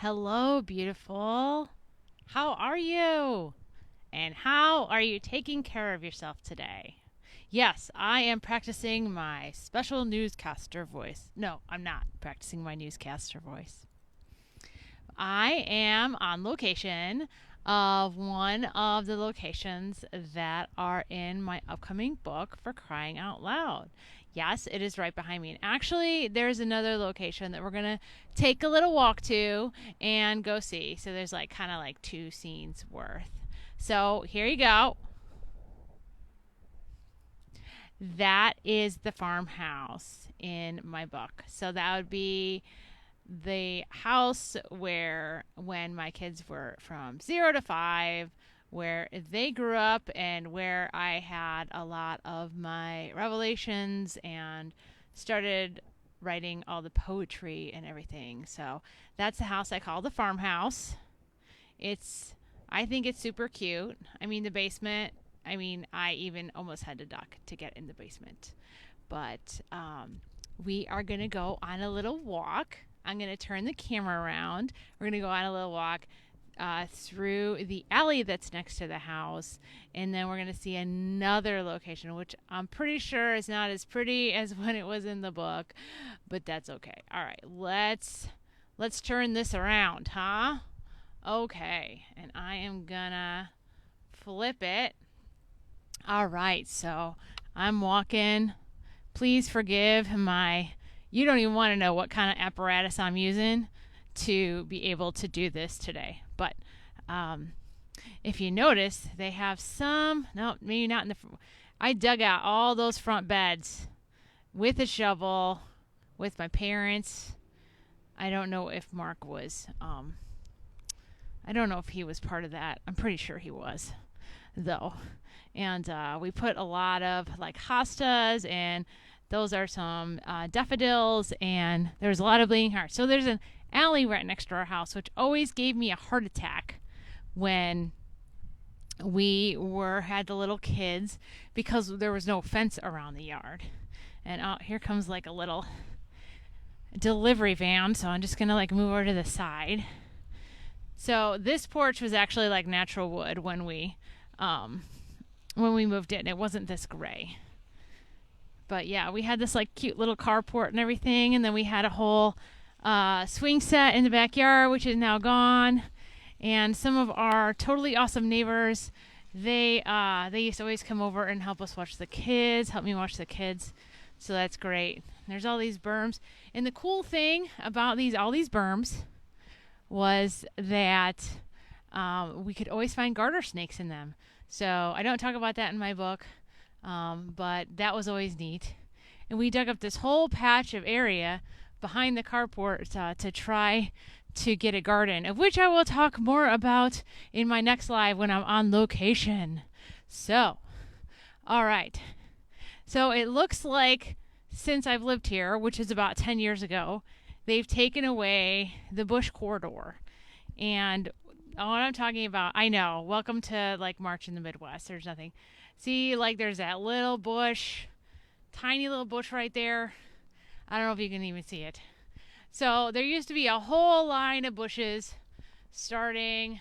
Hello, beautiful. How are you? And how are you taking care of yourself today? Yes, I am practicing my special newscaster voice. No, I'm not practicing my newscaster voice. I am on location of one of the locations that are in my upcoming book for Crying Out Loud. Yes, it is right behind me. And actually, there's another location that we're going to take a little walk to and go see. So there's like kind of like two scenes worth. So here you go. That is the farmhouse in my book. So that would be the house where when my kids were from 0 to 5, where they grew up and where I had a lot of my revelations and started writing all the poetry and everything. So that's the house I call the farmhouse. I think it's super cute. I mean, the basement, I even almost had to duck to get in the basement. But we are going to go on a little walk. I'm going to turn the camera around. We're going to go on a little walk through the alley that's next to the house. And then we're going to see another location, which I'm pretty sure is not as pretty as when it was in the book. But that's okay. All right, let's turn this around, huh? Okay, and I am going to flip it. All right, so I'm walking. Please forgive you don't even want to know what kind of apparatus I'm using to be able to do this today. But if you notice, they have no, maybe not in the, I dug out all those front beds with a shovel with my parents. I don't know if Mark was, I don't know if he was part of that. I'm pretty sure he was, though. And we put a lot of like hostas, and those are some daffodils, and there's a lot of bleeding hearts. So there's an alley right next to our house, which always gave me a heart attack when we had the little kids, because there was no fence around the yard. And here comes like a little delivery van, so I'm just gonna like move over to the side. So this porch was actually like natural wood when we moved in. It wasn't this gray. But yeah, we had this like cute little carport and everything, and then we had a whole swing set in the backyard, which is now gone. And some of our totally awesome neighbors, they used to always come over and help me watch the kids. So that's great. There's all these berms, and the cool thing about all these berms was that we could always find garter snakes in them. So I don't talk about that in my book. But that was always neat. And we dug up this whole patch of area behind the carport to try to get a garden, of which I will talk more about in my next live when I'm on location. So, all right. So it looks like since I've lived here, which is about 10 years ago, they've taken away the bush corridor. And what I'm talking about, I know, welcome to like March in the Midwest. There's nothing. See, like there's that little bush, tiny little bush right there. I don't know if you can even see it. So there used to be a whole line of bushes starting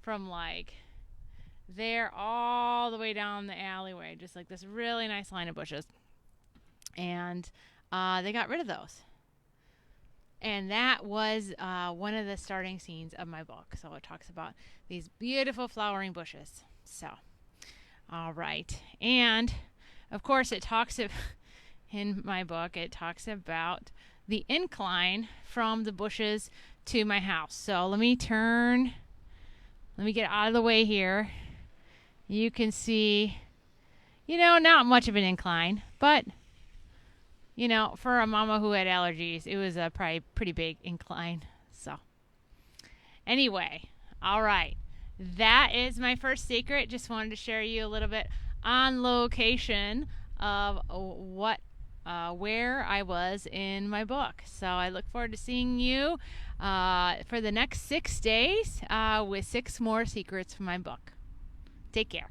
from like there all the way down the alleyway. Just like this really nice line of bushes. And they got rid of those. And that was one of the starting scenes of my book. So it talks about these beautiful flowering bushes. So, all right. And, of course, in my book, it talks about the incline from the bushes to my house. So let me get out of the way here. You can see, not much of an incline, but for a mama who had allergies, it was a probably pretty big incline. So, anyway, all right. That is my first secret. Just wanted to share you a little bit on location of where I was in my book. So I look forward to seeing you for the next 6 days with 6 more secrets from my book. Take care.